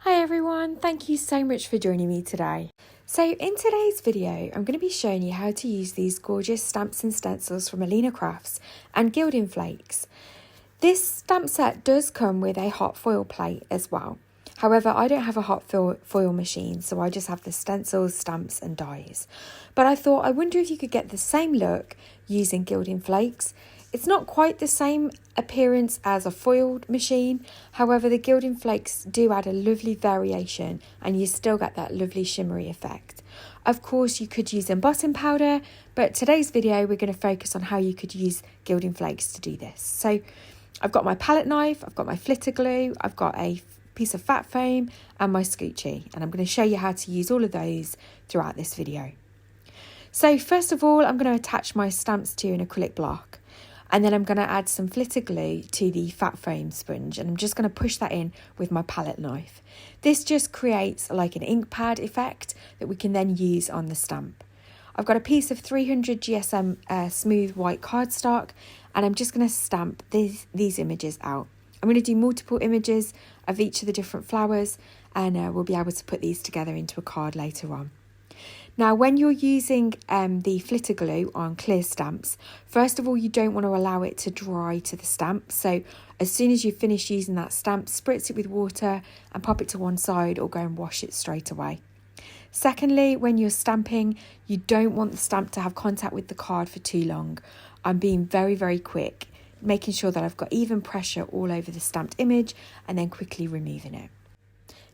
Hi everyone, thank you so much for joining me today. So in today's video, I'm going to be showing you how to use these gorgeous stamps and stencils from Alina Crafts and Gilding Flakes. This stamp set does come with a hot foil plate as well. However, I don't have a hot foil machine, so I just have the stencils, stamps and dies. But I thought, I wonder if you could get the same look using Gilding Flakes. It's not quite the same appearance as a foiled machine. However, the Gilding Flakes do add a lovely variation and you still get that lovely shimmery effect. Of course, you could use embossing powder, but today's video we're going to focus on how you could use Gilding Flakes to do this. So I've got my palette knife, I've got my Flitter Glue, I've got a piece of Phat Foam and my Scoochy, and I'm going to show you how to use all of those throughout this video. So first of all, I'm going to attach my stamps to an acrylic block. And then I'm going to add some Flitter Glue to the Phat Foam sponge, and I'm just going to push that in with my palette knife. This just creates like an ink pad effect that we can then use on the stamp. I've got a piece of 300 GSM smooth white cardstock, and I'm just going to stamp these images out. I'm going to do multiple images of each of the different flowers, and we'll be able to put these together into a card later on. Now, when you're using the Flitter Glue on clear stamps, first of all, you don't want to allow it to dry to the stamp. So as soon as you finish using that stamp, spritz it with water and pop it to one side or go and wash it straight away. Secondly, when you're stamping, you don't want the stamp to have contact with the card for too long. I'm being very, very quick, making sure that I've got even pressure all over the stamped image and then quickly removing it.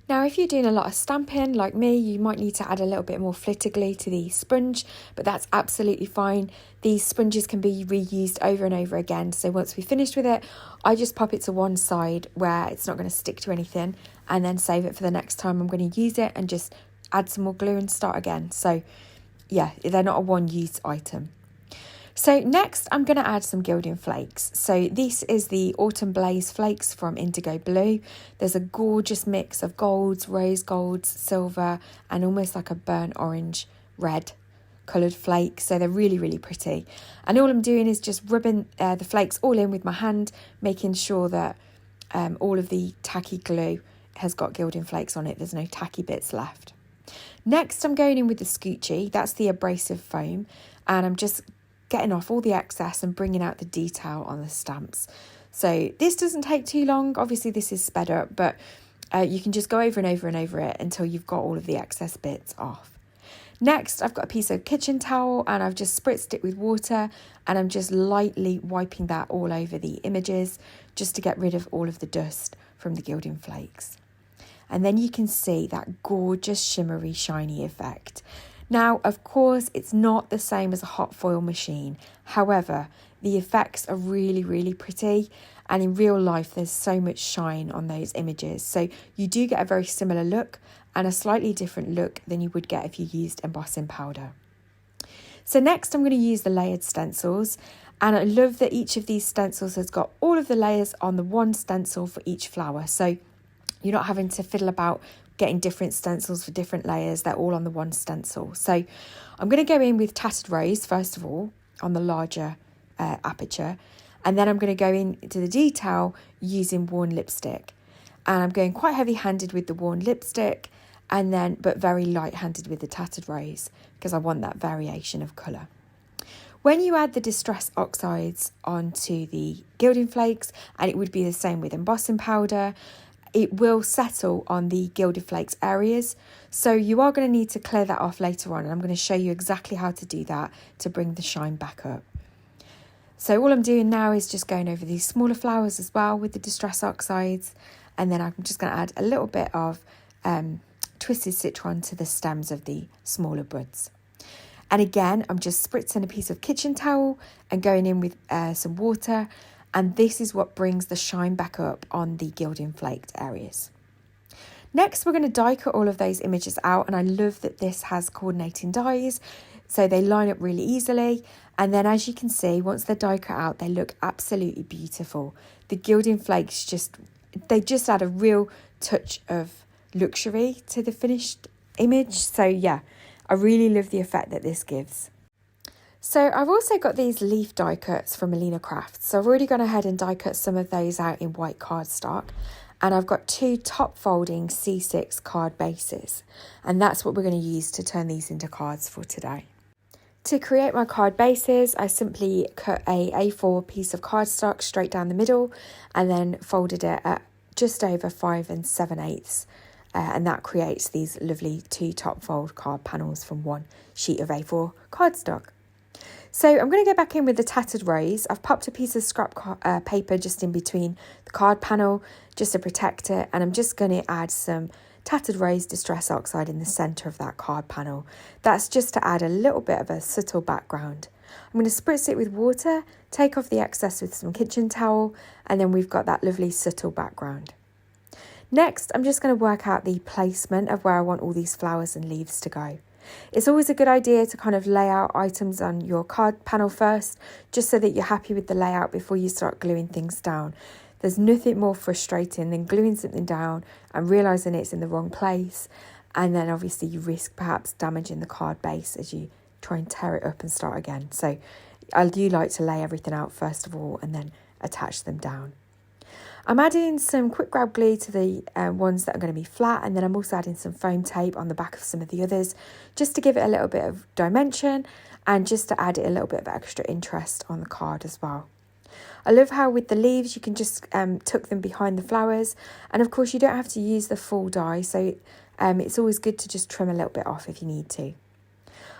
Now, if you're doing a lot of stamping like me, you might need to add a little bit more Flitter Glue to the sponge, but that's absolutely fine. These sponges can be reused over and over again. So once we're finished with it, I just pop it to one side where it's not going to stick to anything and then save it for the next time I'm going to use it and just add some more glue and start again. So yeah, they're not a one-use item. So next I'm going to add some Gilding Flakes. So this is the Autumn Blaze Flakes from IndigoBlu. There's a gorgeous mix of golds, rose golds, silver and almost like a burnt orange red coloured flake. So they're really, really pretty. And all I'm doing is just rubbing the flakes all in with my hand, making sure that all of the tacky glue has got Gilding Flakes on it. There's no tacky bits left. Next I'm going in with the Scoochy. That's the abrasive foam. And I'm just getting off all the excess and bringing out the detail on the stamps. So this doesn't take too long. Obviously this is sped up, but you can just go over and over and over it until you've got all of the excess bits off. Next, I've got a piece of kitchen towel and I've just spritzed it with water and I'm just lightly wiping that all over the images just to get rid of all of the dust from the Gilding Flakes. And then you can see that gorgeous shimmery shiny effect. Now, of course, it's not the same as a hot foil machine. However, the effects are really, really pretty. And in real life, there's so much shine on those images. So you do get a very similar look and a slightly different look than you would get if you used embossing powder. So next, I'm going to use the layered stencils. And I love that each of these stencils has got all of the layers on the one stencil for each flower. So you're not having to fiddle about getting different stencils for different layers. They're all on the one stencil. So I'm going to go in with Tattered Rose first of all on the larger aperture, and then I'm going to go into the detail using worn lipstick, and I'm going quite heavy handed with the worn lipstick and then but very light handed with the Tattered Rose because I want that variation of colour. When you add the Distress Oxides onto the Gilding Flakes, and it would be the same with embossing powder, it will settle on the Gilded Flakes areas. So you are going to need to clear that off later on. And I'm going to show you exactly how to do that to bring the shine back up. So all I'm doing now is just going over these smaller flowers as well with the Distress Oxides. And then I'm just going to add a little bit of Twisted Citron to the stems of the smaller buds. And again, I'm just spritzing a piece of kitchen towel and going in with some water. And this is what brings the shine back up on the Gilding Flaked areas. Next, we're going to die cut all of those images out. And I love that this has coordinating dies, so they line up really easily. And then as you can see, once they're die cut out, they look absolutely beautiful. The Gilding Flakes just add a real touch of luxury to the finished image. So yeah, I really love the effect that this gives. So I've also got these leaf die cuts from Alina Crafts. So I've already gone ahead and die cut some of those out in white cardstock. and I've got 2 top folding C6 card bases, and that's what we're going to use to turn these into cards for today. To create my card bases, I simply cut a A4 piece of cardstock straight down the middle and then folded it at just over 5 7/8, and that creates these lovely 2 top fold card panels from 1 sheet of A4 cardstock. So I'm going to go back in with the tattered rose. I've popped a piece of scrap paper just in between the card panel just to protect it, and I'm just going to add some tattered rose distress oxide in the centre of that card panel. That's just to add a little bit of a subtle background. I'm going to spritz it with water, take off the excess with some kitchen towel, and then we've got that lovely subtle background. Next, I'm just going to work out the placement of where I want all these flowers and leaves to go. It's always a good idea to kind of lay out items on your card panel first, just so that you're happy with the layout before you start gluing things down. There's nothing more frustrating than gluing something down and realising it's in the wrong place, and then obviously you risk perhaps damaging the card base as you try and tear it up and start again. So I do like to lay everything out first of all and then attach them down. I'm adding some quick grab glue to the ones that are going to be flat, and then I'm also adding some foam tape on the back of some of the others just to give it a little bit of dimension and just to add it a little bit of extra interest on the card as well. I love how with the leaves you can just tuck them behind the flowers, and of course you don't have to use the full die, so it's always good to just trim a little bit off if you need to.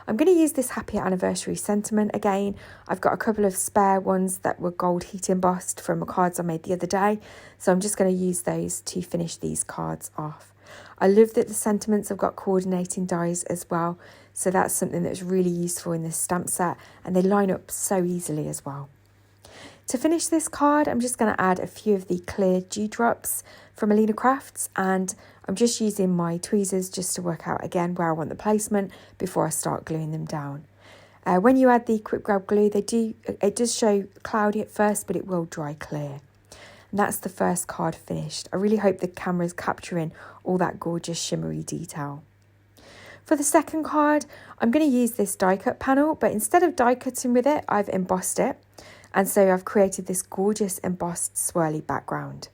I'm going to use this happy anniversary sentiment again. I've got a couple of spare ones that were gold heat embossed from cards I made the other day, so I'm just going to use those to finish these cards off. I love that the sentiments have got coordinating dies as well, so that's something that's really useful in this stamp set, and they line up so easily as well. To finish this card, I'm just going to add a few of the clear dewdrops from Alina Crafts, and I'm just using my tweezers just to work out again where I want the placement before I start gluing them down. When you add the quick grab glue, it does show cloudy at first, but it will dry clear. And that's the first card finished. I really hope the camera's capturing all that gorgeous shimmery detail. For the second card, I'm going to use this die cut panel, but instead of die cutting with it, I've embossed it. And so I've created this gorgeous embossed swirly background.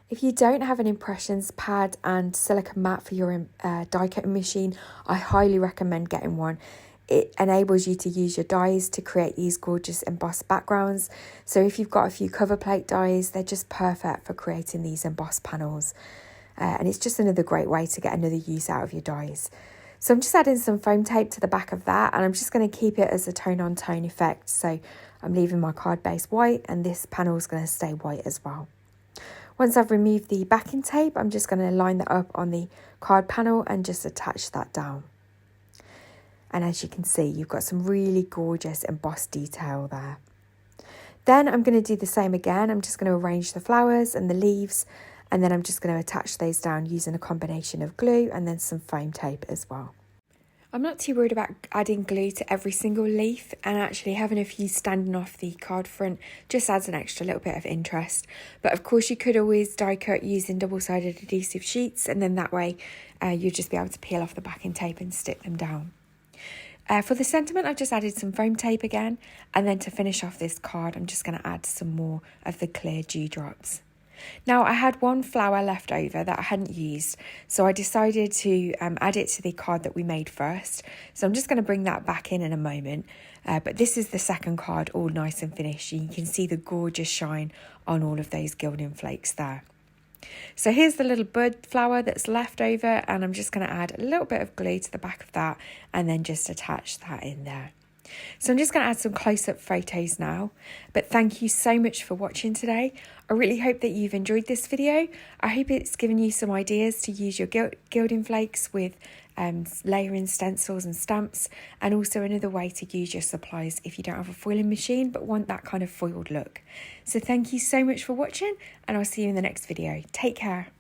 If you don't have an impressions pad and silicone mat for your die cutting machine, I highly recommend getting one. It enables you to use your dies to create these gorgeous embossed backgrounds. So if you've got a few cover plate dies, they're just perfect for creating these embossed panels. And it's just another great way to get another use out of your dies. So I'm just adding some foam tape to the back of that, and I'm just going to keep it as a tone-on-tone effect. So I'm leaving my card base white, and this panel is going to stay white as well. Once I've removed the backing tape, I'm just going to line that up on the card panel and just attach that down. And as you can see, you've got some really gorgeous embossed detail there. Then I'm going to do the same again. I'm just going to arrange the flowers and the leaves, and then I'm just going to attach those down using a combination of glue and then some foam tape as well. I'm not too worried about adding glue to every single leaf, and actually having a few standing off the card front just adds an extra little bit of interest. But of course you could always die cut using double-sided adhesive sheets, and then that way you'll just be able to peel off the backing tape and stick them down. For the sentiment, I've just added some foam tape again, and then to finish off this card I'm just going to add some more of the clear dewdrops. Now I had one flower left over that I hadn't used, so I decided to add it to the card that we made first. So I'm just going to bring that back in a moment, but this is the second card all nice and finished. You can see the gorgeous shine on all of those gilding flakes there. So here's the little bud flower that's left over, and I'm just going to add a little bit of glue to the back of that and then just attach that in there. So I'm just going to add some close-up photos now, but thank you so much for watching today. I really hope that you've enjoyed this video. I hope it's given you some ideas to use your gilding flakes with layering stencils and stamps, and also another way to use your supplies if you don't have a foiling machine but want that kind of foiled look. So thank you so much for watching, and I'll see you in the next video. Take care.